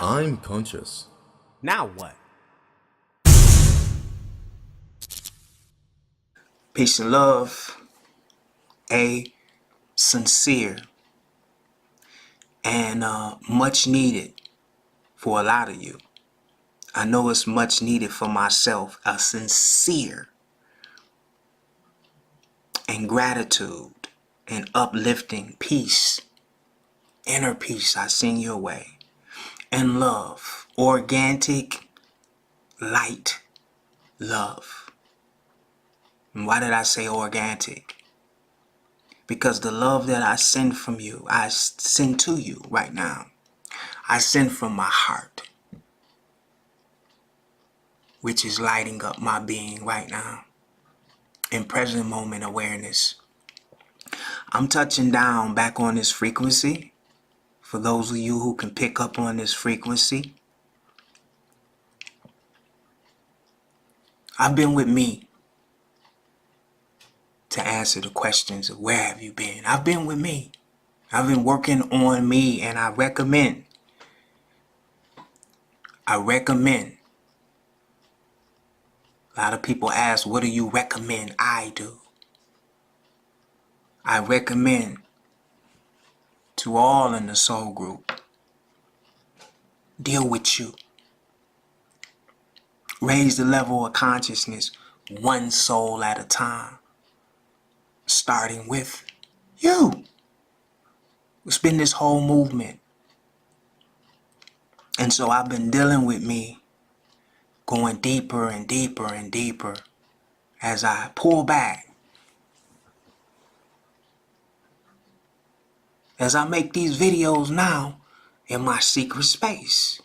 I'm conscious. Now what? Peace and love, sincere, and much needed for a lot of you. I know it's much needed for myself, a sincere and gratitude and uplifting peace, inner peace I send your way, and love, organic, light love. And why did I say organic? Because the love that I send from you, I send to you right now. I send from my heart, which is lighting up my being right now in present moment awareness. I'm touching down back on this frequency. For those of you who can pick up on this frequency, I've been with me to answer the questions of where have you been. I've been with me. I've been working on me, and I recommend. A lot of people ask, what do you recommend I do? I recommend to all in the soul group, deal with you. Raise the level of consciousness one soul at a time, starting with you. It's been this whole movement. And so I've been dealing with me, going deeper and deeper and deeper as I pull back. As I make these videos now in my secret space,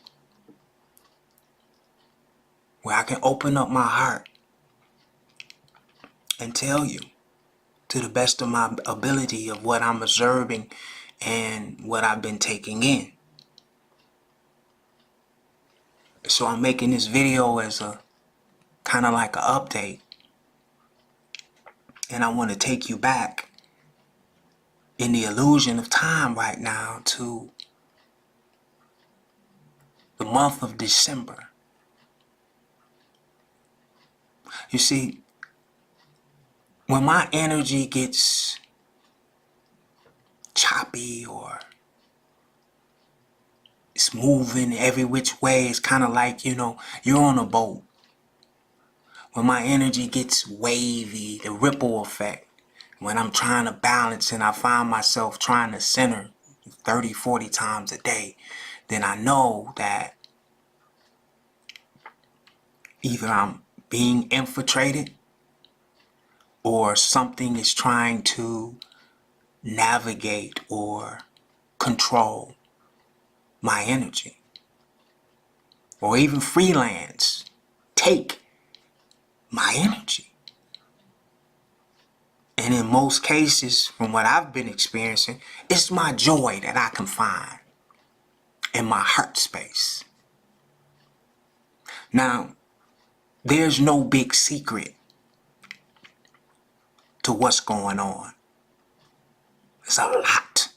where I can open up my heart and tell you to the best of my ability of what I'm observing and what I've been taking in. So I'm making this video as a kind of like an update, and I want to take you back in the illusion of time right now to the month of December. You see, when my energy gets choppy or it's moving every which way, it's kind of like, you're on a boat. When my energy gets wavy, the ripple effect, when I'm trying to balance and I find myself trying to center 30, 40 times a day, then I know that either I'm being infiltrated or something is trying to navigate or control my energy, or even freelance, take my energy. And in most cases, from what I've been experiencing, it's my joy that I can find in my heart space. Now, there's no big secret to what's going on. There's a lot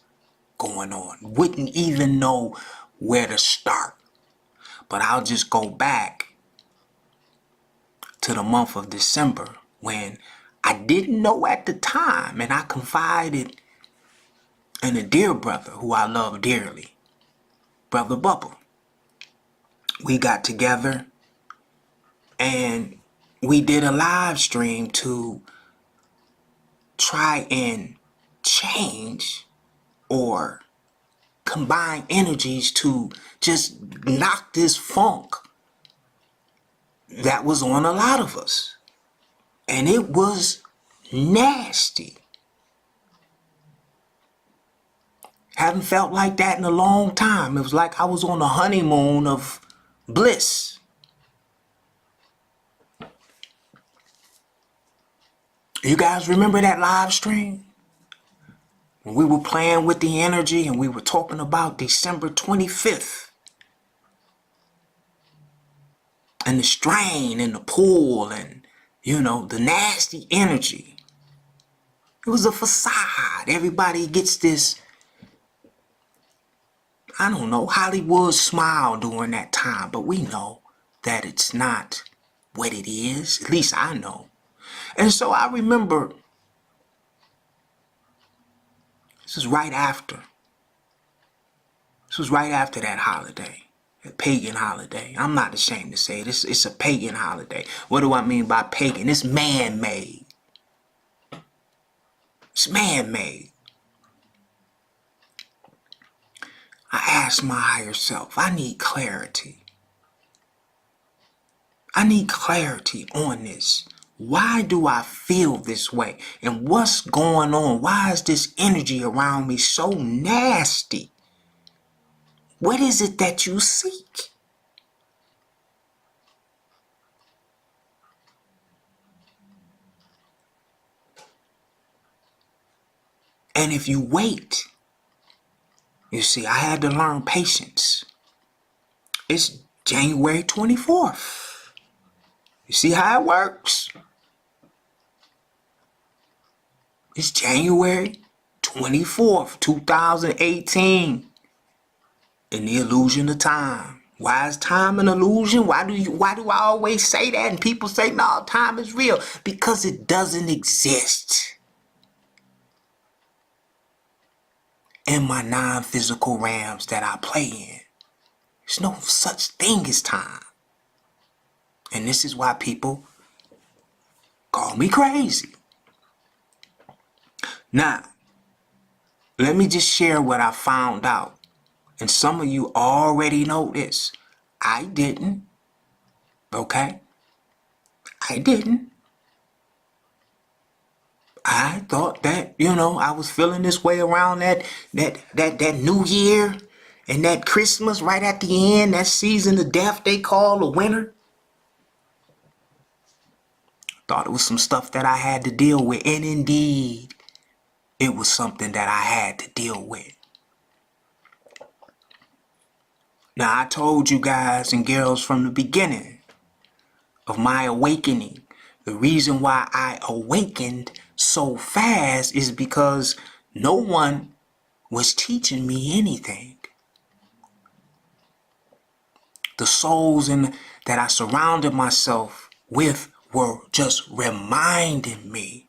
going on. Wouldn't even know where to start. But I'll just go back to the month of December when I didn't know at the time, and I confided in a dear brother who I love dearly, Brother Bubba. We got together and we did a live stream to try and change or combine energies to just knock this funk that was on a lot of us. And it was nasty. Haven't felt like that in a long time. It was like I was on a honeymoon of bliss. You guys remember that live stream? When we were playing with the energy and we were talking about December 25th. And the strain and the pull and, the nasty energy. It was a facade. Everybody gets this, I don't know, Hollywood smile during that time, but we know that it's not what it is. At least I know. And so I remember, this was right after. This was right after that holiday. A pagan holiday. I'm not ashamed to say it. It's a pagan holiday. What do I mean by pagan? It's man-made. It's man-made. I asked my higher self, I need clarity. I need clarity on this. Why do I feel this way? And what's going on? Why is this energy around me so nasty? What is it that you seek? And if you wait, you see, I had to learn patience. It's January 24th. You see how it works? It's January 24th, 2018. And the illusion of time. Why is time an illusion? Why do I always say that? And people say, no, time is real. Because it doesn't exist in my non-physical realms that I play in. There's no such thing as time. And this is why people call me crazy. Now, let me just share what I found out. And some of you already know this. I didn't. Okay? I didn't. I thought that, I was feeling this way around that New Year and that Christmas right at the end, that season of death they call the winter. Thought it was some stuff that I had to deal with. And indeed, it was something that I had to deal with. Now, I told you guys and girls from the beginning of my awakening, the reason why I awakened so fast is because no one was teaching me anything. The souls that I surrounded myself with were just reminding me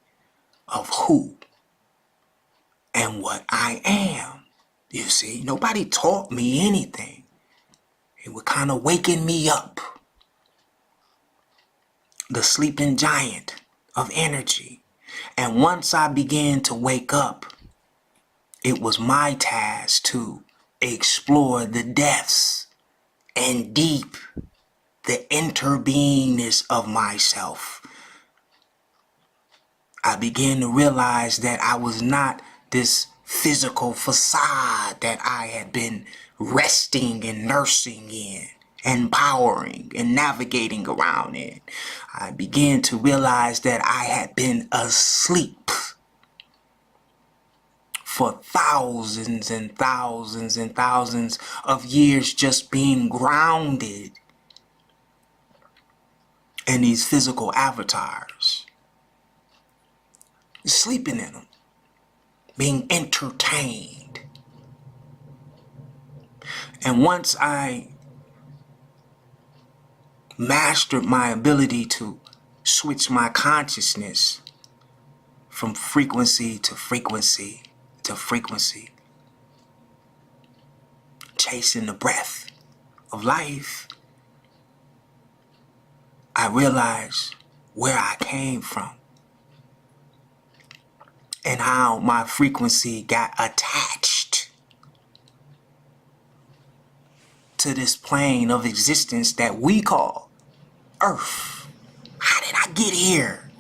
of who and what I am. You see, nobody taught me anything. It was kind of waking me up. The sleeping giant of energy. And once I began to wake up, it was my task to explore the depths and deep, the interbeingness of myself. I began to realize that I was not this physical facade that I had been resting and nursing in, empowering and navigating around in. I began to realize that I had been asleep for thousands and thousands and thousands of years, just being grounded in these physical avatars, sleeping in them, being entertained. And once I mastered my ability to switch my consciousness from frequency to frequency to frequency, chasing the breath of life, I realized where I came from and how my frequency got attached to this plane of existence that we call Earth. How did I get here?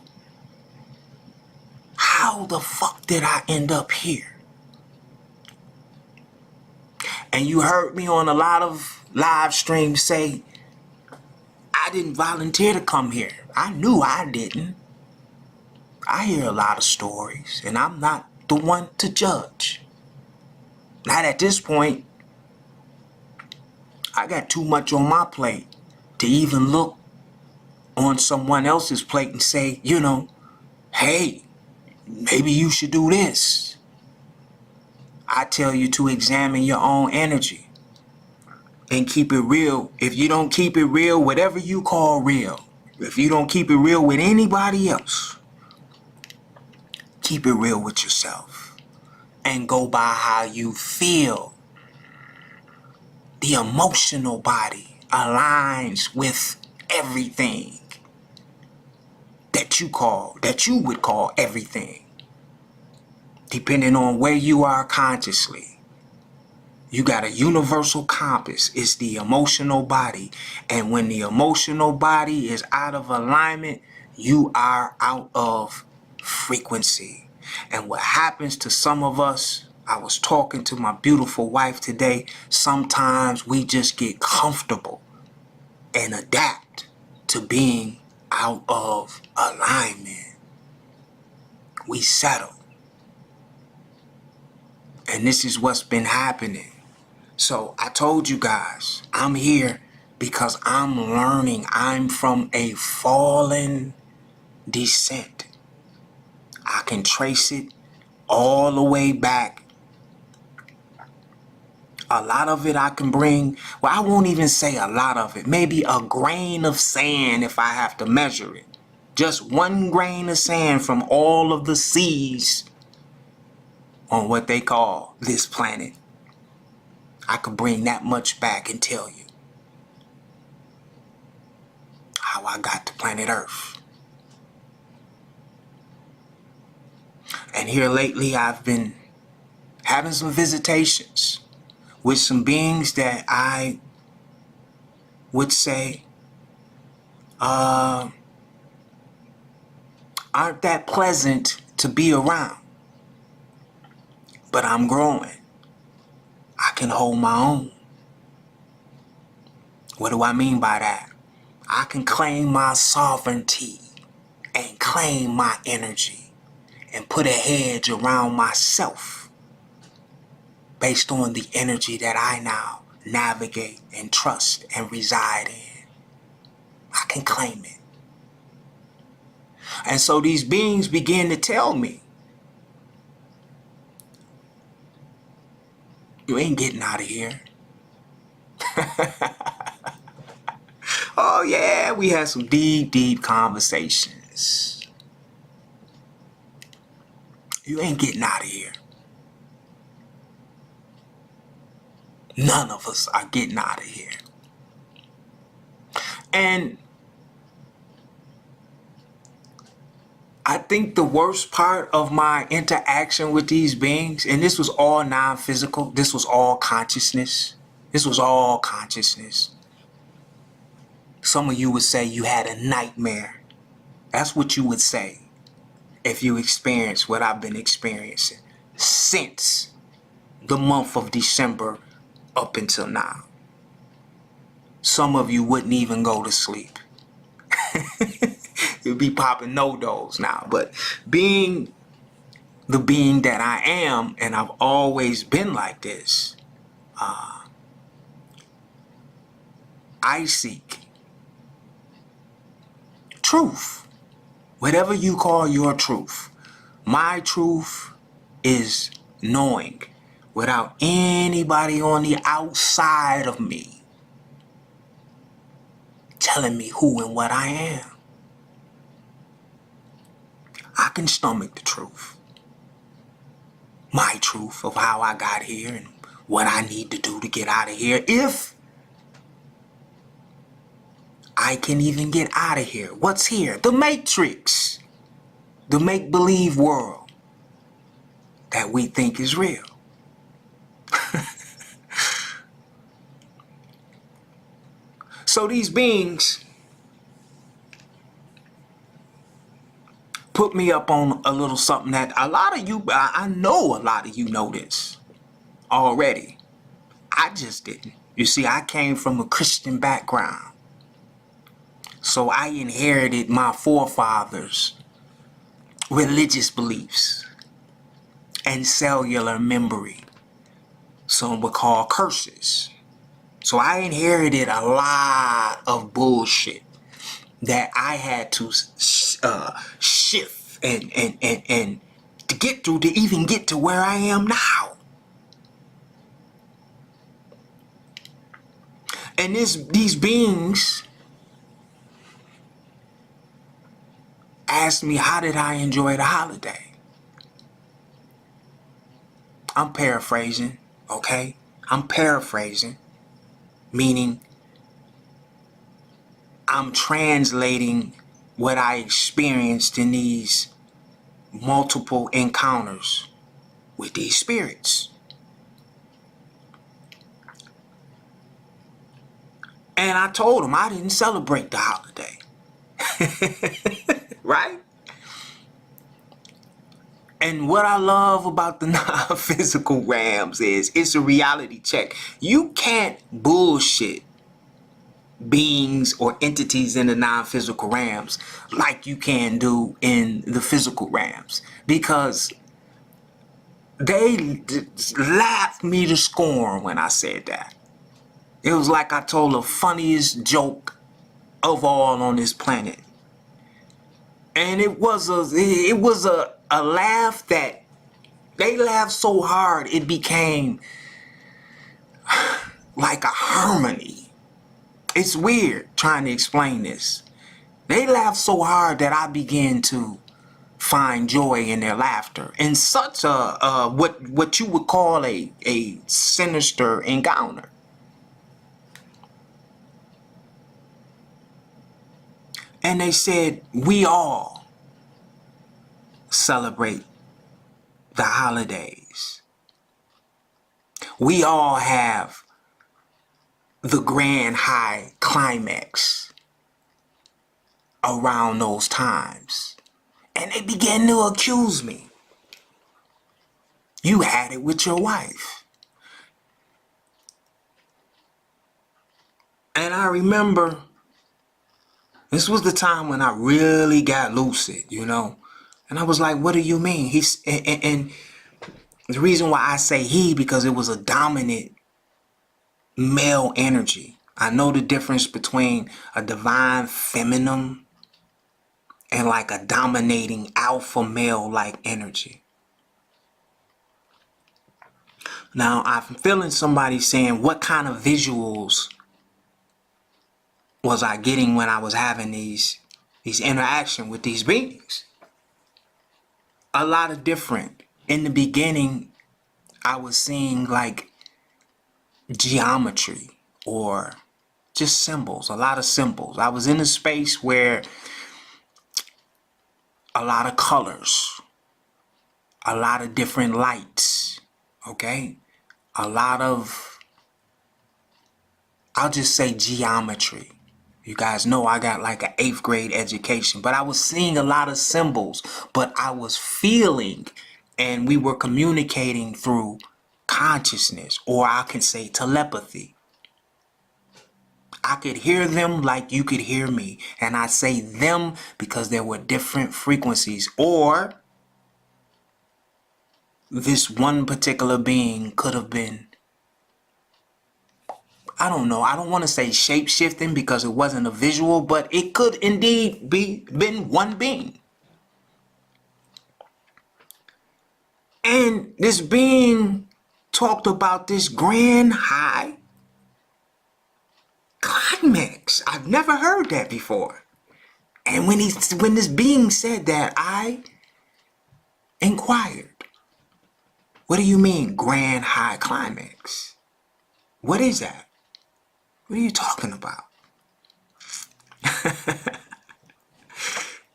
How the fuck did I end up here? And you heard me on a lot of live streams say, I didn't volunteer to come here. I knew I didn't. I hear a lot of stories, and I'm not the one to judge. Not at this point. I got too much on my plate to even look on someone else's plate and say, hey, maybe you should do this. I tell you to examine your own energy. and keep it real. If you don't keep it real, whatever you call real, if you don't keep it real with anybody else, keep it real with yourself and go by how you feel. The emotional body aligns with everything that you would call everything, depending on where you are consciously. You got a universal compass. It's the emotional body. And when the emotional body is out of alignment, you are out of frequency. And what happens to some of us, I was talking to my beautiful wife today, sometimes we just get comfortable and adapt to being out of alignment. We settle. And this is what's been happening. So I told you guys, I'm here because I'm learning. I'm from a fallen descent. I can trace it all the way back. A lot of it I can bring, well, I won't even say a lot of it. Maybe a grain of sand if I have to measure it. Just one grain of sand from all of the seas on what they call this planet. I could bring that much back and tell you how I got to planet Earth. And here lately I've been having some visitations with some beings that I would say aren't that pleasant to be around. But I'm growing. I can hold my own. What do I mean by that? I can claim my sovereignty and claim my energy and put a hedge around myself based on the energy that I now navigate and trust and reside in. I can claim it. And so these beings begin to tell me, you ain't getting out of here. Oh yeah, we had some deep conversations. You ain't getting out of here. None of us are getting out of here. And I think the worst part of my interaction with these beings, and this was all non-physical, this was all consciousness. This was all consciousness. Some of you would say you had a nightmare. That's what you would say if you experience what I've been experiencing since the month of December up until now. Some of you wouldn't even go to sleep. You'd be popping no-dos now. But being the being that I am, and I've always been like this, I seek truth. Whatever you call your truth. My truth is knowing without anybody on the outside of me telling me who and what I am. I can stomach the truth. My truth of how I got here and what I need to do to get out of here, if I can even get out of here. What's here? The Matrix. The make-believe world that we think is real. So these beings put me up on a little something that a lot of you, I know a lot of you know this already. I just didn't. You see, I came from a Christian background. So I inherited my forefathers' religious beliefs and cellular memory. Some would call curses. So I inherited a lot of bullshit that I had to shift and to get through to even get to where I am now. And these beings asked me, how did I enjoy the holiday? I'm paraphrasing, okay? I'm paraphrasing, meaning I'm translating what I experienced in these multiple encounters with these spirits. And I told them I didn't celebrate the holiday. Right? And what I love about the non-physical realms is it's a reality check. You can't bullshit beings or entities in the non-physical realms like you can do in the physical realms, because they laughed me to scorn when I said that. It was like I told the funniest joke of all on this planet. And it was a laugh that they laughed so hard it became like a harmony. It's weird trying to explain this. They laughed so hard that I began to find joy in their laughter in such a what you would call a sinister encounter. And they said, we all celebrate the holidays. We all have the grand high climax around those times. And they began to accuse me. You had it with your wife. And I remember this was the time when I really got lucid, you know. And I was like, what do you mean? And the reason why I say he, because it was a dominant male energy. I know the difference between a divine feminine and like a dominating alpha male like energy. Now I'm feeling somebody saying, what kind of visuals was I getting when I was having these interaction with these beings? A lot of different. In the beginning, I was seeing like geometry or just symbols, a lot of symbols. I was in a space where a lot of colors, a lot of different lights, okay? A lot of, I'll just say geometry. You guys know I got like an 8th grade education, but I was seeing a lot of symbols, but I was feeling, and we were communicating through consciousness, or I can say telepathy. I could hear them like you could hear me. And I say them because there were different frequencies, or this one particular being could have been, I don't know, I don't want to say shape-shifting because it wasn't a visual, but it could indeed been one being. And this being talked about this grand high climax. I've never heard that before. And when this being said that, I inquired, what do you mean grand high climax? What is that? What are you talking about?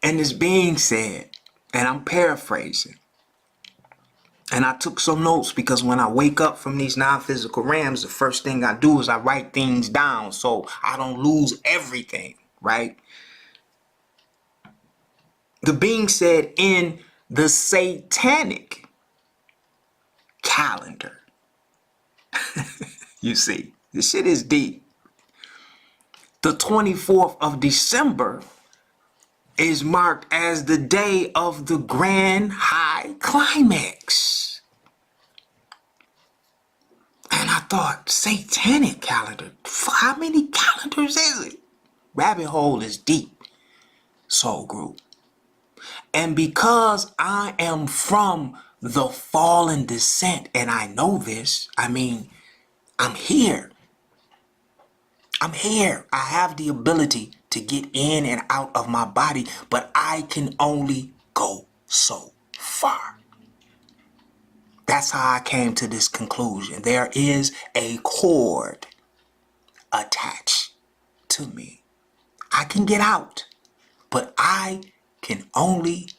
And this being said, and I'm paraphrasing, and I took some notes because when I wake up from these non-physical realms, the first thing I do is I write things down so I don't lose everything, right? The being said, in the satanic calendar, you see, this shit is deep. The 24th of December is marked as the day of the grand high climax. And I thought, satanic calendar? How many calendars is it? Rabbit hole is deep, soul group. And because I am from the fallen descent, and I know this, I mean, I'm here. I'm here. I have the ability to get in and out of my body, but I can only go so far. That's how I came to this conclusion. There is a cord attached to me. I can get out, but I can only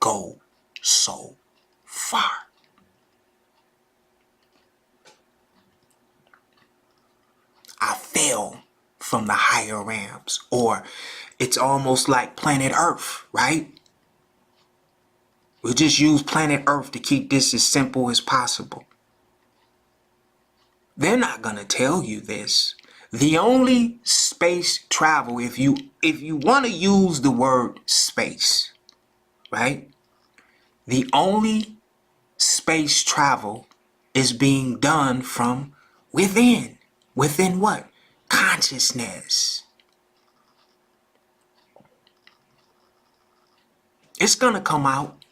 go so far. I fell from the higher realms, or it's almost like planet Earth, right? We'll just use planet Earth to keep this as simple as possible. They're not gonna tell you this. The only space travel, if you want to use the word space, right? The only space travel is being done from within. Within what? Consciousness. It's gonna come out.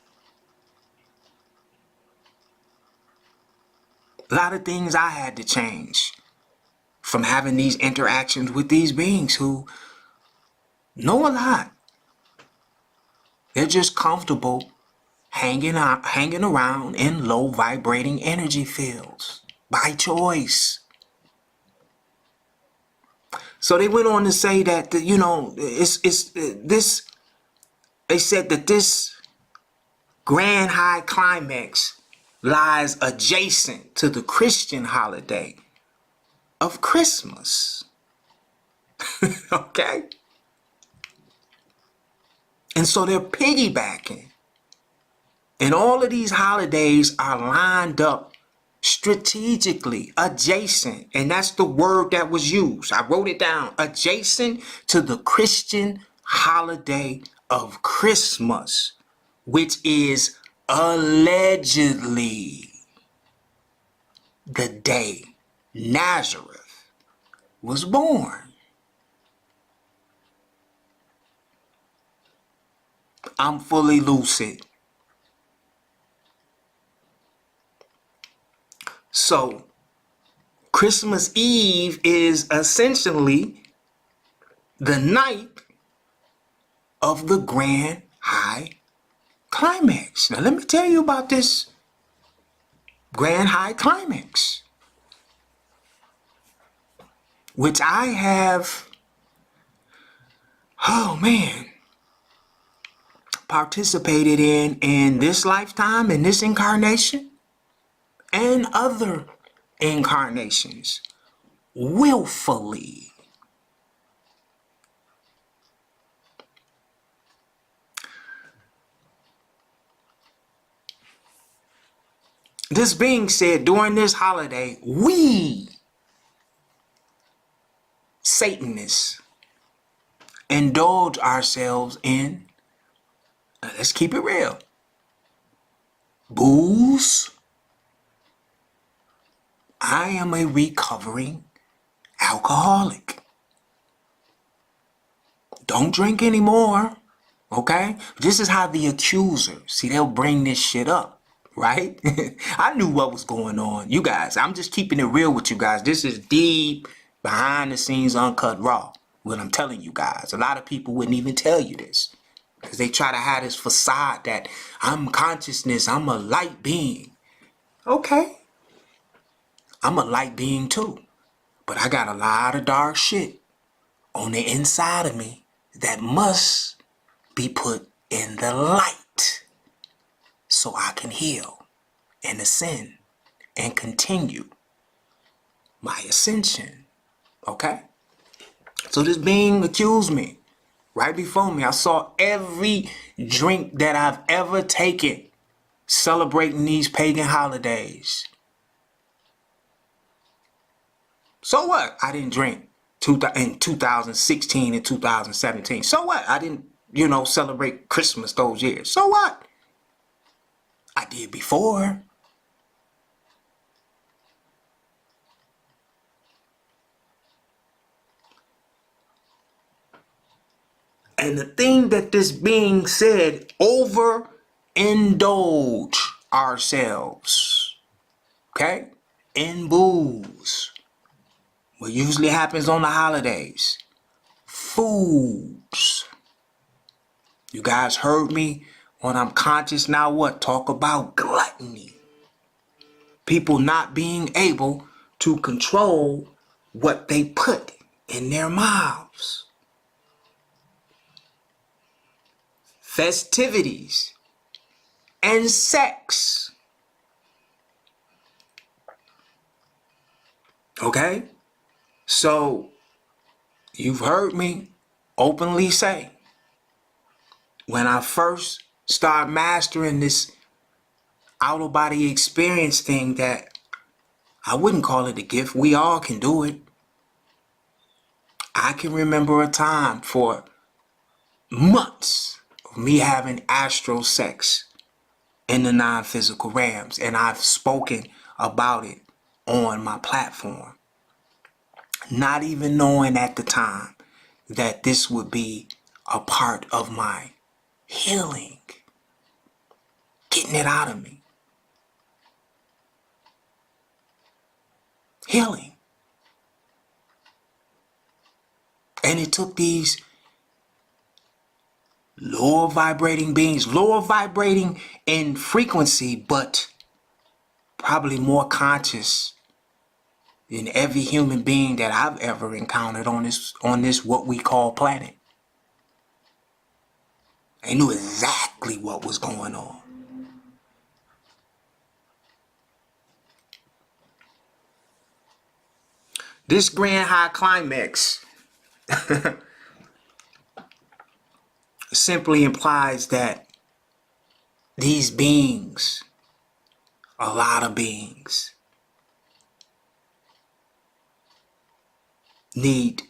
A lot of things I had to change from having these interactions with these beings who know a lot. They're just comfortable hanging around in low vibrating energy fields by choice. So they went on to say that they said that this grand high climax lies adjacent to the Christian holiday of Christmas. Okay? And so they're piggybacking. And all of these holidays are lined up strategically, adjacent. And that's the word that was used. I wrote it down. Adjacent to the Christian holiday of Christmas, which is allegedly the day Nazareth was born. I'm fully lucid. So, Christmas Eve is essentially the night of the grand high climax. Now, let me tell you about this grand high climax, which I have, participated in this lifetime, in this incarnation, and other incarnations, willfully. This being said, during this holiday, we Satanists indulge ourselves in, let's keep it real, booze. I am a recovering alcoholic. Don't drink anymore, okay? This is how the accusers, see, they'll bring this shit up, right? I knew what was going on. You guys, I'm just keeping it real with you guys. This is deep, behind the scenes, uncut raw, what I'm telling you guys. A lot of people wouldn't even tell you this because they try to have this facade that I'm consciousness, I'm a light being. Okay, I'm a light being too, but I got a lot of dark shit on the inside of me that must be put in the light so I can heal and ascend and continue my ascension. Okay? So this being accused me right before me. I saw every drink that I've ever taken celebrating these pagan holidays. So what? I didn't drink in 2016 and 2017. So what? I didn't, celebrate Christmas those years. So what? I did before. And the thing that this being said, overindulge ourselves, okay, in booze. What usually happens on the holidays? Foods. You guys heard me when I'm conscious now what? Talk about gluttony. People not being able to control what they put in their mouths. Festivities and sex. Okay? So you've heard me openly say, when I first started mastering this out of body experience thing, that I wouldn't call it a gift. We all can do it. I can remember a time for months of me having astral sex in the non-physical realms, and I've spoken about it on my platform, not even knowing at the time that this would be a part of my healing, getting it out of me. Healing. And it took these lower vibrating beings, lower vibrating in frequency, but probably more conscious than every human being that I've ever encountered on this what we call planet. They knew exactly what was going on. This grand high climax simply implies that these beings, a lot of beings, need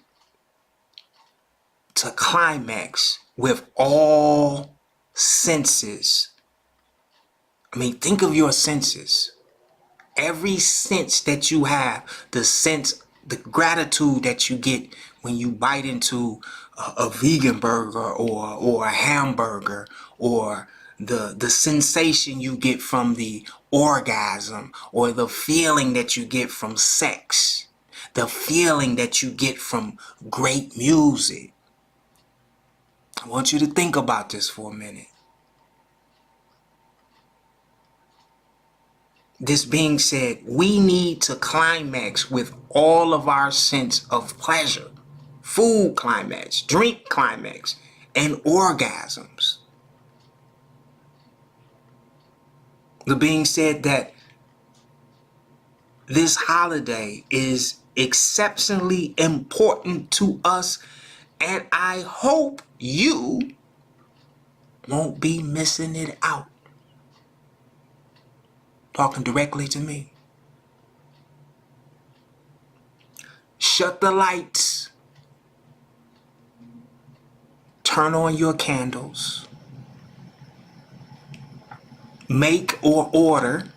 to climax with all senses. I mean, think of your senses. Every sense that you have, the sense, the gratitude that you get when you bite into a vegan burger or a hamburger, or the sensation you get from the orgasm, or the feeling that you get from sex, the feeling that you get from great music. I want you to think about this for a minute. This being said, we need to climax with all of our sense of pleasure. Food climax, drink climax, and orgasms. The being said that this holiday is exceptionally important to us, and I hope you won't be missing it out. Talking directly to me. Shut the lights. Turn on your candles. Make or order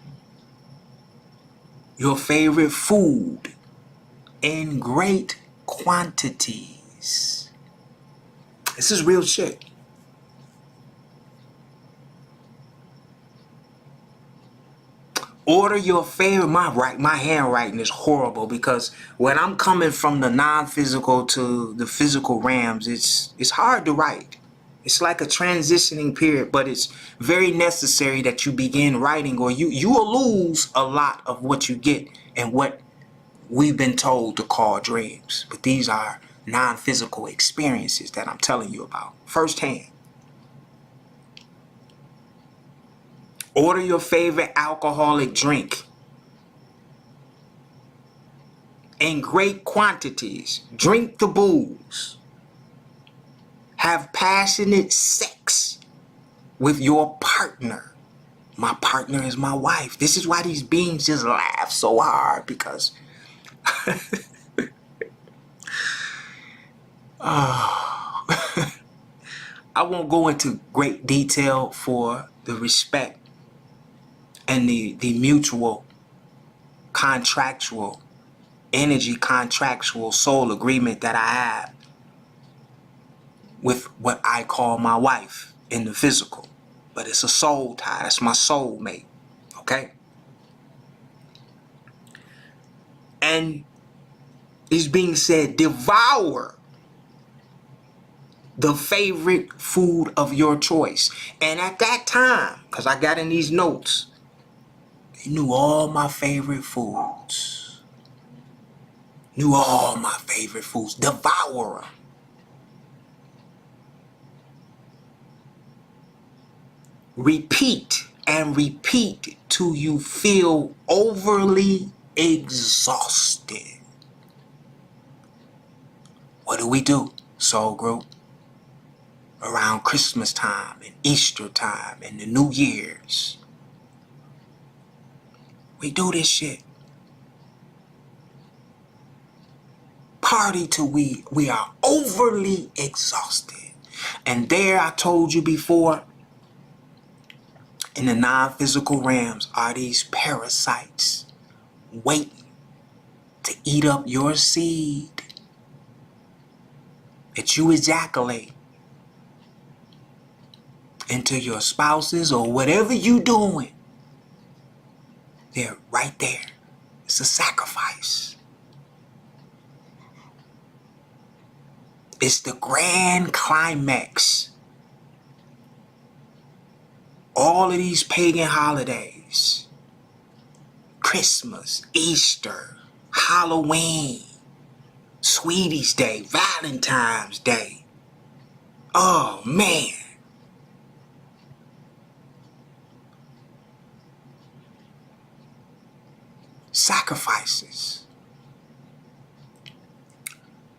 your favorite food in great quantities. This is real shit. Order your favorite. My handwriting is horrible because when I'm coming from the non-physical to the physical realms, it's hard to write. It's like a transitioning period, but it's very necessary that you begin writing, or you will lose a lot of what you get and what we've been told to call dreams. But these are non-physical experiences that I'm telling you about firsthand. Order your favorite alcoholic drink in great quantities. Drink the booze. Have passionate sex with your partner. My partner is my wife. This is why these beings just laugh so hard, because I won't go into great detail for the respect and the mutual contractual energy, contractual soul agreement that I have with what I call my wife in the physical. But it's a soul tie. That's my soulmate. Okay? And It's being said, devour the favorite food of your choice. And at that time, because I got in these notes, they knew all my favorite foods. Knew all my favorite foods. Devour them. Repeat and repeat till you feel overly exhausted. What do? Soul Group? Around Christmas time and Easter time and the New Year's. We do this shit. Party till we are overly exhausted. And there, I told you before, in the non-physical realms are these parasites waiting to eat up your seed that you ejaculate into your spouses or whatever you doing. They're right there. It's a sacrifice. It's the grand climax. All of these pagan holidays, Christmas, Easter, Halloween, Sweetie's Day, Valentine's Day. Oh man. Sacrifices.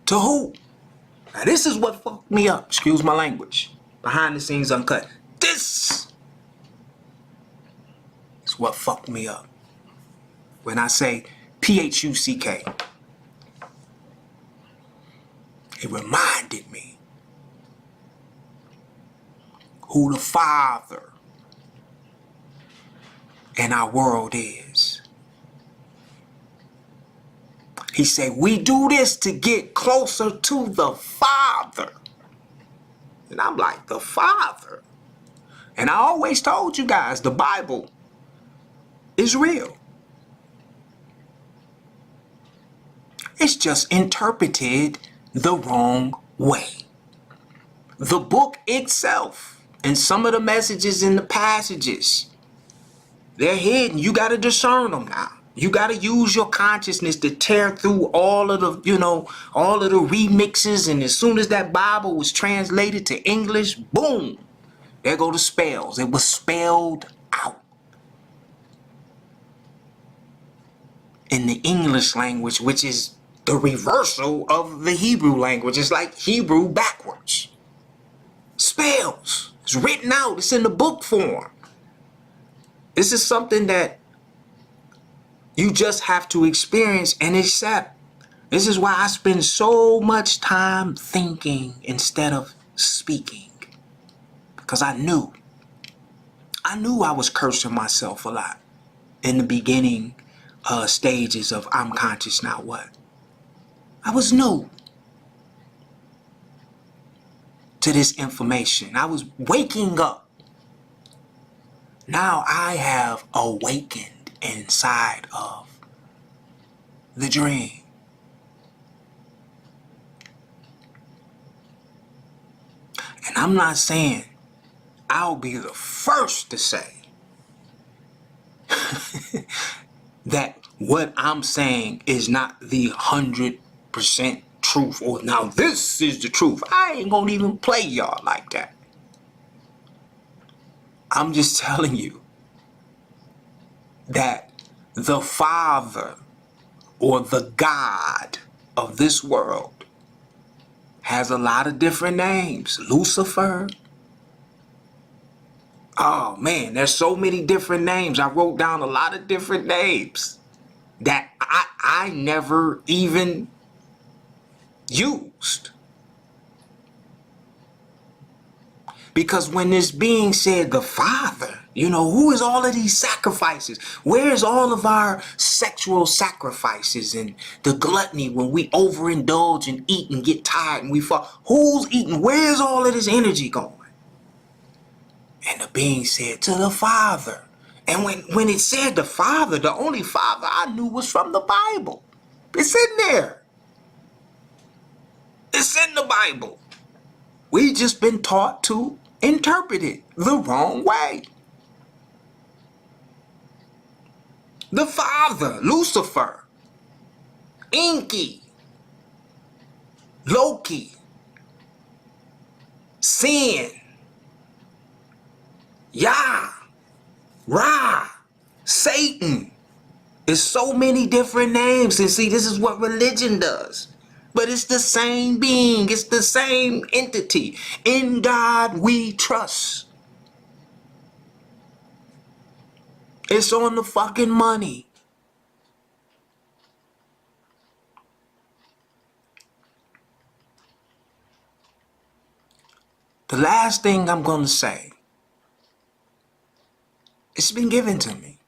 To who? Now this is what fucked me up. Excuse my language. Behind the scenes uncut. This is what fucked me up. When I say P-H-U-C-K. It reminded me who the Father in our world is. He said, we do this to get closer to the Father. And I'm like, the Father? And I always told you guys, the Bible is real. It's just interpreted the wrong way. The book itself and some of the messages in the passages, they're hidden. You got to discern them now. You got to use your consciousness to tear through all of the, all of the remixes. And as soon as that Bible was translated to English, boom, there go the spells. It was spelled out in the English language, which is the reversal of the Hebrew language. It's like Hebrew backwards. Spells. It's written out. It's in the book form. This is something that you just have to experience and accept. This is why I spend so much time thinking instead of speaking. Because I knew I was cursing myself a lot in the beginning stages of I'm conscious now what. I was new to this information. I was waking up. Now I have awakened inside of the dream. And I'm not saying I'll be the first to say that what I'm saying is not the 100% truth, or now this is the truth. I ain't gonna even play y'all like that. I'm just telling you that the Father or the God of this world has a lot of different names. Lucifer. Oh man, there's so many different names. I wrote down a lot of different names that I never even used. Because when this being said the Father, who is all of these sacrifices? Where's all of our sexual sacrifices and the gluttony when we overindulge and eat and get tired and we fall? Who's eating? Where's all of this energy going? And the being said to the Father. And when it said the Father, the only Father I knew was from the Bible. It's in there. It's in the Bible. We just been taught to interpret it the wrong way. The Father, Lucifer, Enki, Loki, Sin, Yah, Ra, Satan. It's so many different names. And see, this is what religion does. But it's the same being. It's the same entity. In God we trust. It's on the fucking money. The last thing I'm going to say, it's been given to me.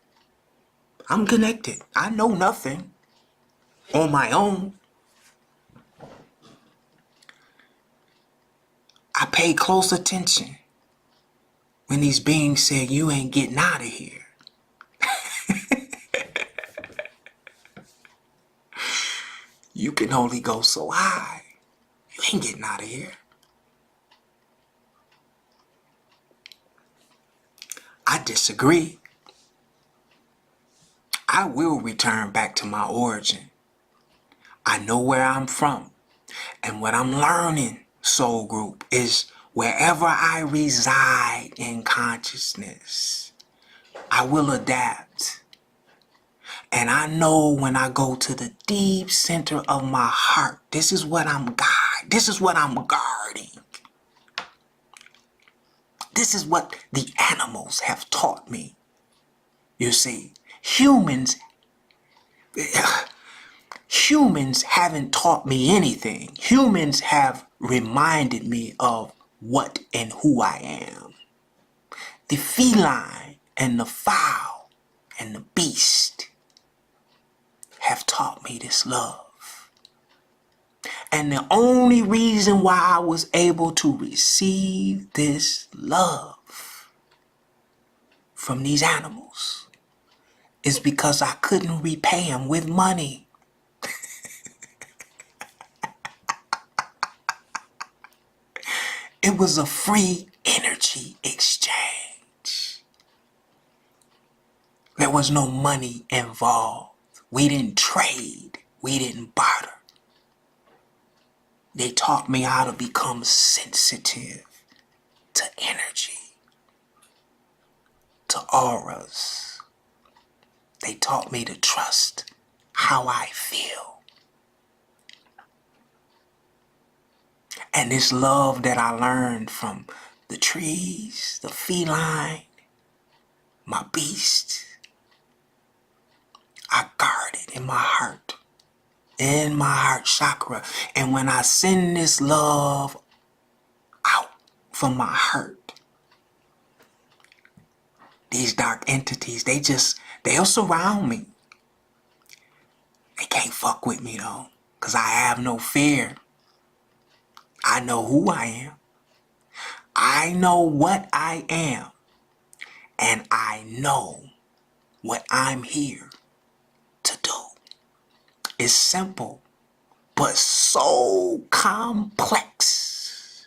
I'm connected. I know nothing on my own. I pay close attention when these beings say, you ain't getting out of here. You can only go so high. You ain't getting out of here. I disagree. I will return back to my origin. I know where I'm from. And what I'm learning, soul group, is wherever I reside in consciousness, I will adapt. And I know when I go to the deep center of my heart, this is what I'm guarding. This is what I'm guarding. This is what the animals have taught me. You see, humans haven't taught me anything. Humans have reminded me of what and who I am. The feline and the fowl and the beast have taught me this love. And the only reason why I was able to receive this love from these animals is because I couldn't repay them with money. It was a free energy exchange. There was no money involved. We didn't trade. We didn't barter. They taught me how to become sensitive to energy, to auras. They taught me to trust how I feel. And this love that I learned from the trees, the feline, my beast, I guard it in my heart chakra. And when I send this love out from my heart, these dark entities, they'll surround me. They can't fuck with me though, because I have no fear. I know who I am. I know what I am. And I know what I'm here to do. It's simple, but so complex.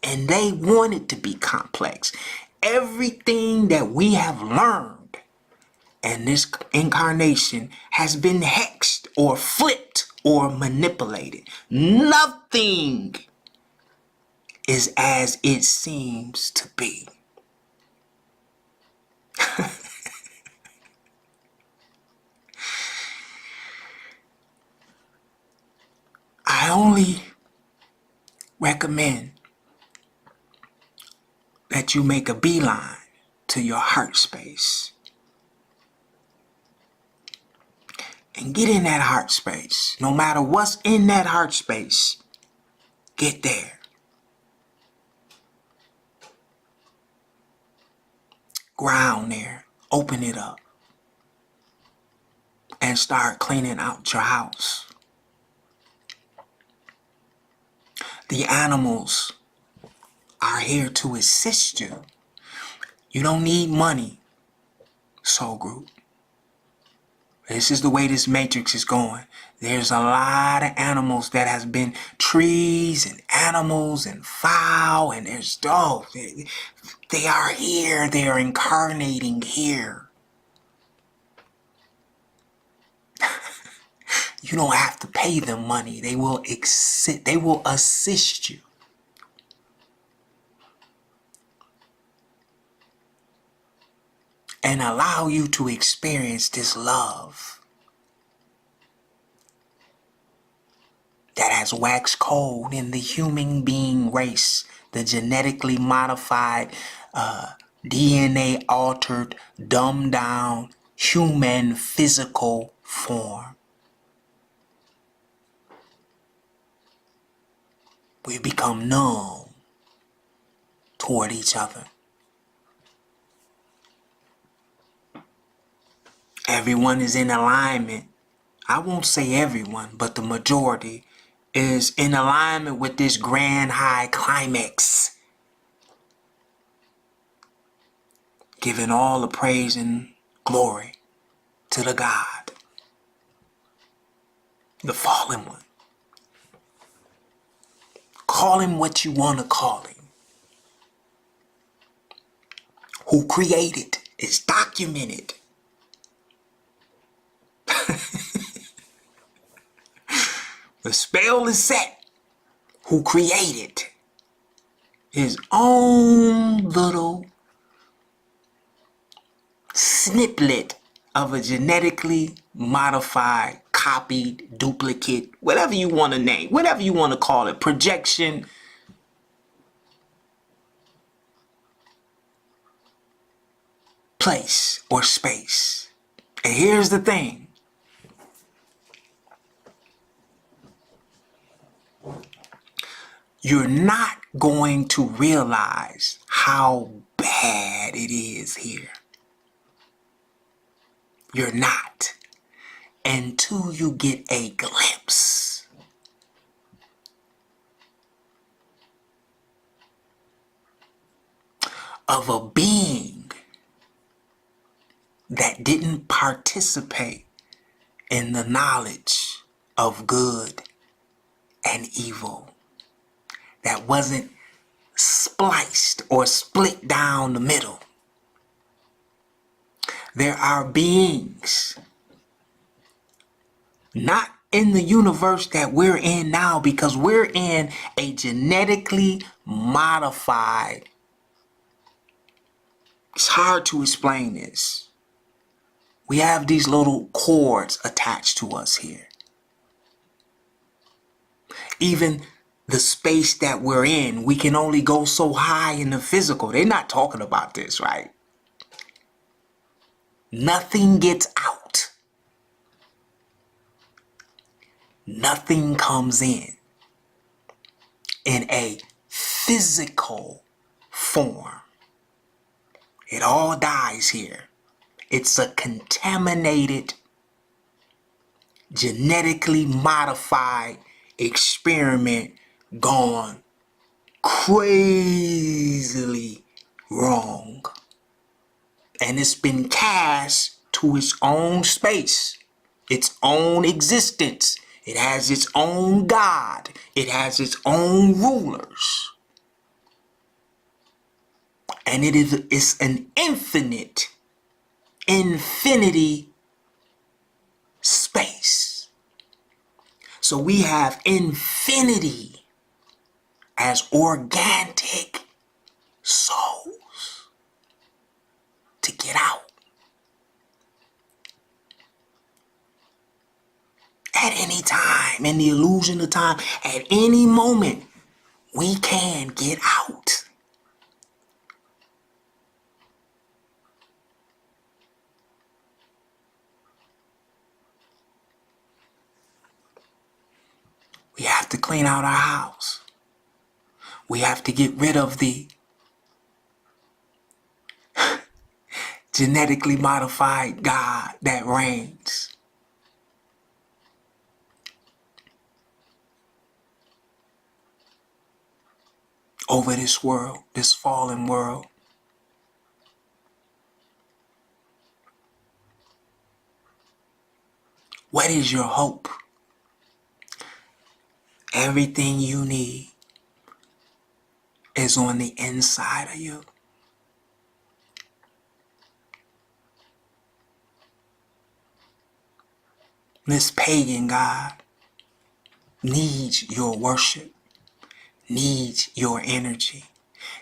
And they want it to be complex. Everything that we have learned in this incarnation has been hexed or flipped or manipulated. Nothing is as it seems to be. I only recommend that you make a beeline to your heart space. And get in that heart space. No matter what's in that heart space, get there. Ground there. Open it up. And start cleaning out your house. The animals are here to assist you. You don't need money, soul group. This is the way this matrix is going. There's a lot of animals that has been trees and animals and fowl, and there's they are here. They are incarnating here. You don't have to pay them money. They will assist you. And allow you to experience this love that has waxed cold in the human being race, the genetically modified, DNA altered, dumbed down, human physical form. We become numb toward each other. Everyone is in alignment. I won't say everyone, but the majority is in alignment with this grand high climax. Giving all the praise and glory to the God, the fallen one. Call him what you want to call him. Who created is documented. The spell is set. Who created his own little snippet of a genetically modified, copied, duplicate, whatever you want to name, whatever you want to call it, projection, place, or space. And here's the thing. You're not going to realize how bad it is here. You're not. Until you get a glimpse of a being that didn't participate in the knowledge of good and evil, that wasn't spliced or split down the middle. There are beings, not in the universe that we're in now, because we're in a genetically modified, it's hard to explain this. We have these little cords attached to us here. Even the space that we're in, we can only go so high in the physical. They're not talking about this, right? Nothing gets out. Nothing comes in a physical form. It all dies here. It's a contaminated, genetically modified experiment gone crazily wrong. And it's been cast to its own space, its own existence. It has its own God. It has its own rulers. And it's an infinity space. So we have infinity as organic souls to get out. At any time, in the illusion of time, at any moment, we can get out. We have to clean out our house. We have to get rid of the genetically modified God that reigns. Over this world, this fallen world. What is your hope? Everything you need is on the inside of you. This pagan God needs your worship, needs your energy,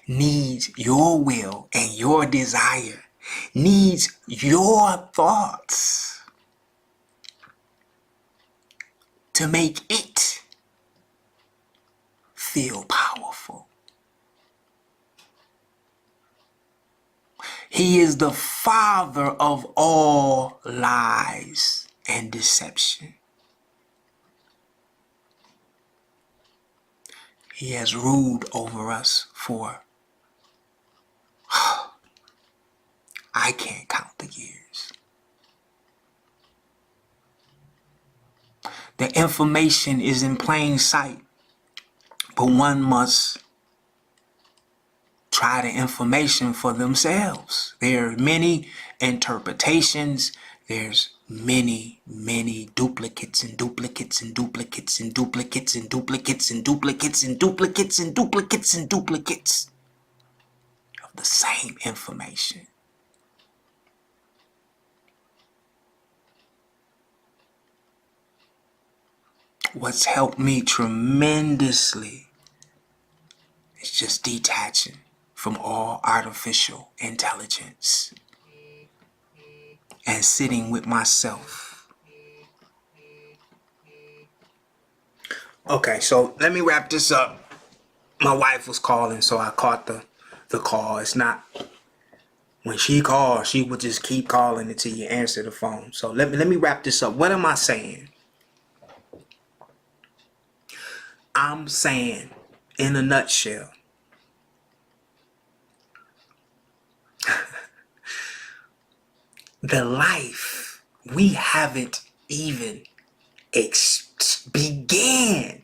needs your will and your desire, needs your thoughts to make it feel powerful. He is the father of all lies and deception. He has ruled over us for, I can't count the years. The information is in plain sight, but one must try the information for themselves. There are many interpretations. There's many duplicates and duplicates and duplicates and duplicates and duplicates and duplicates and duplicates and duplicates and duplicates of the same information. What's helped me tremendously is just detaching from all artificial intelligence and sitting with myself. Okay, so let me wrap this up. My wife was calling, so I caught the call. It's not, when she calls, she would just keep calling until you answer the phone. So let me wrap this up. What am I saying? I'm saying, in a nutshell, the life we haven't even began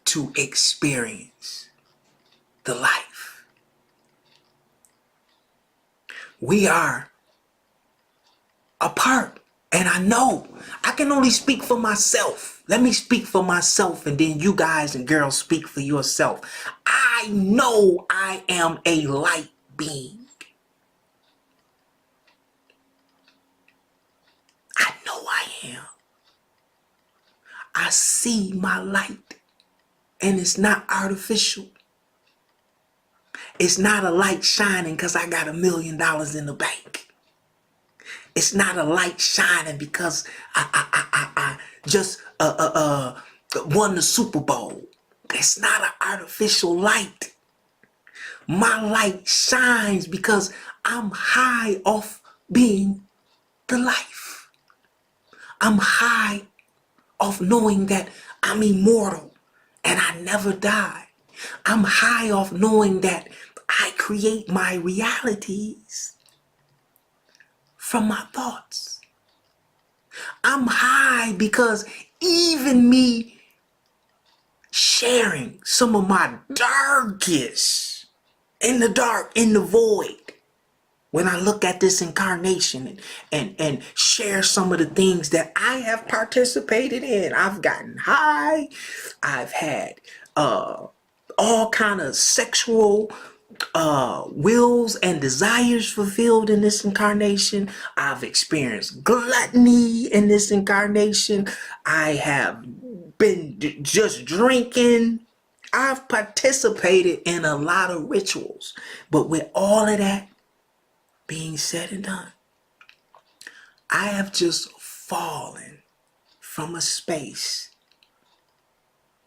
to experience the life. We are a part, and I know I can only speak for myself. Let me speak for myself, and then you guys and girls speak for yourself. I know I am a light being. I know I am. I see my light, and it's not artificial. It's not a light shining because I got $1 million in the bank. It's not a light shining because I just won the Super Bowl. It's not an artificial light. My light shines because I'm high off being the life. I'm high off knowing that I'm immortal and I never die. I'm high off knowing that I create my realities from my thoughts. I'm high because even me sharing some of my darkest in the dark, in the void, when I look at this incarnation and share some of the things that I have participated in. I've gotten high. I've had all kind of sexual wills and desires fulfilled in this incarnation. I've experienced gluttony in this incarnation. I have been just drinking. I've participated in a lot of rituals. But with all of that being said and done, I have just fallen from a space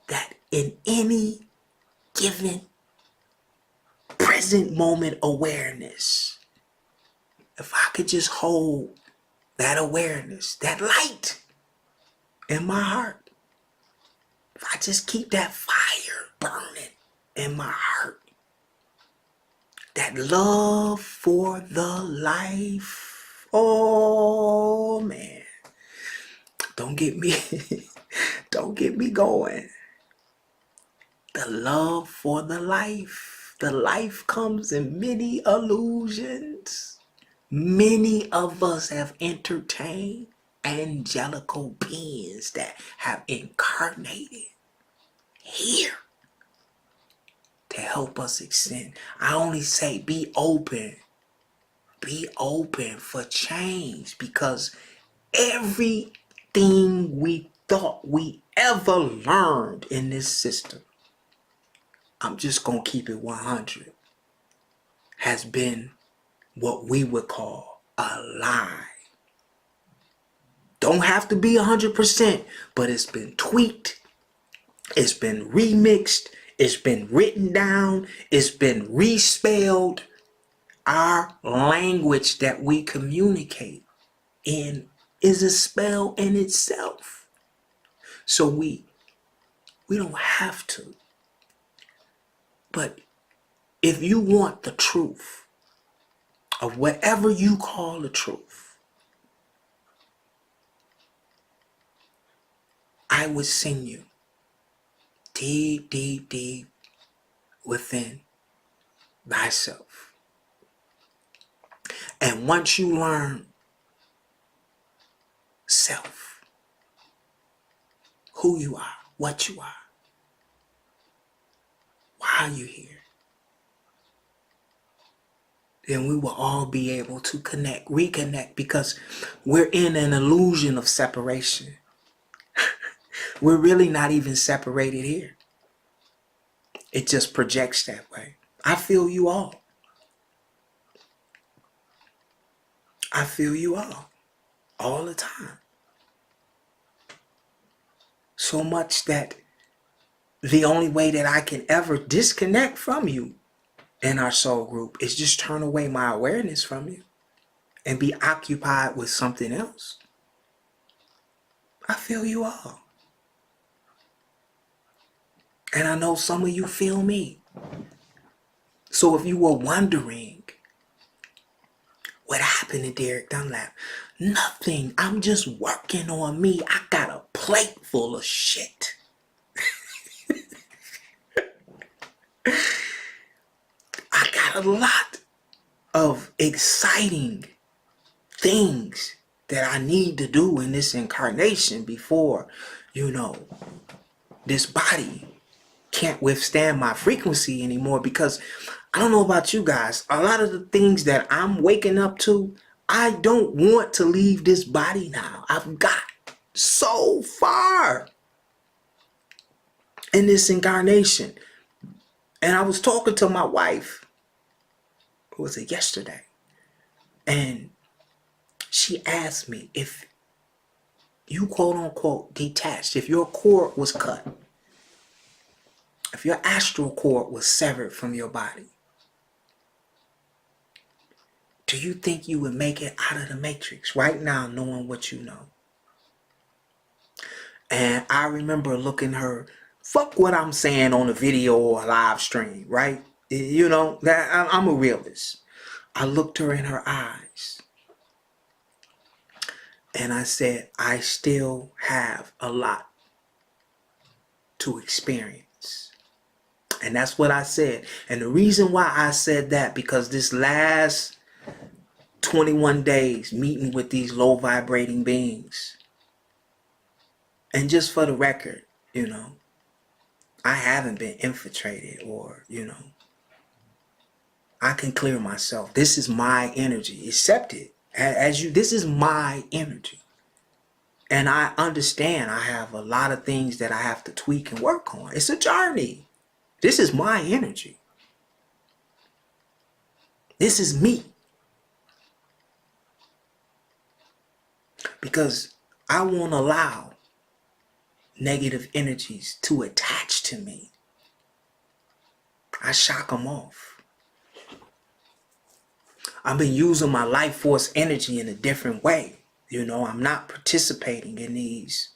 that in any given present moment awareness, if I could just hold that awareness, that light in my heart, if I just keep that fire burning in my heart, that love for the life, oh man, don't get me don't get me going. The love for the life. The life comes in many illusions. Many of us have entertained angelical beings that have incarnated here to help us extend. I only say be open. Be open for change, because everything we thought we ever learned in this system, I'm just going to keep it 100, has been what we would call a lie. Don't have to be 100%, but it's been tweaked, it's been remixed, it's been written down, it's been respelled. Our language that we communicate in is a spell in itself. So we don't have to. But if you want the truth of whatever you call the truth, I would send you deep, deep, deep within thyself. And once you learn self, who you are, what you are, why are you here, then we will all be able to connect, reconnect, because we're in an illusion of separation. We're really not even separated here. It just projects that way. I feel you all. I feel you all the time. So much that the only way that I can ever disconnect from you in our soul group is just turn away my awareness from you and be occupied with something else. I feel you all. And I know some of you feel me. So if you were wondering what happened to Derek Dunlap, nothing. I'm just working on me. I got a plate full of shit. I got a lot of exciting things that I need to do in this incarnation before, this body can't withstand my frequency anymore. Because I don't know about you guys, a lot of the things that I'm waking up to, I don't want to leave this body now. I've got so far in this incarnation. And I was talking to my wife, who was it, yesterday? And she asked me, if you quote unquote detached, if your cord was cut, if your astral cord was severed from your body, do you think you would make it out of the matrix right now, knowing what you know? And I remember looking her, fuck what I'm saying on a video or a live stream, right? That I'm a realist. I looked her in her eyes and I said, I still have a lot to experience. And that's what I said. And the reason why I said that, because this last 21 days meeting with these low vibrating beings, and just for the record, I haven't been infiltrated or, I can clear myself. This is my energy. Accept it. This is my energy. And I understand I have a lot of things that I have to tweak and work on. It's a journey. This is my energy. This is me. Because I won't allow negative energies to attach to me. I shock them off. I've been using my life force energy in a different way. I'm not participating in these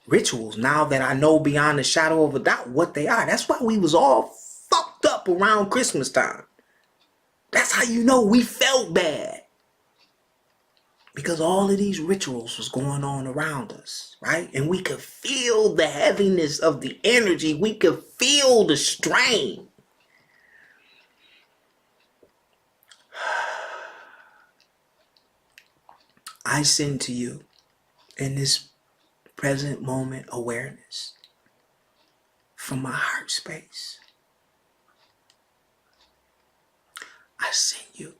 rituals now that I know beyond a shadow of a doubt what they are. That's why we was all fucked up around Christmas time. That's how we felt bad. Because all of these rituals was going on around us, right? And we could feel the heaviness of the energy. We could feel the strain. I send to you in this present moment awareness from my heart space. I send you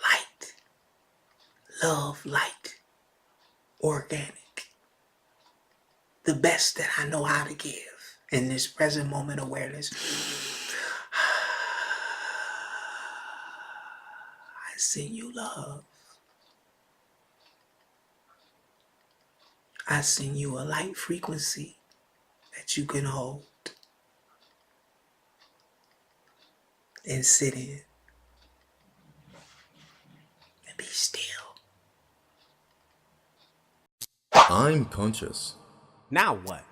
light, love, light, organic, the best that I know how to give in this present moment awareness. I send you love. I send you a light frequency that you can hold and sit in and be still. I'm conscious. Now what?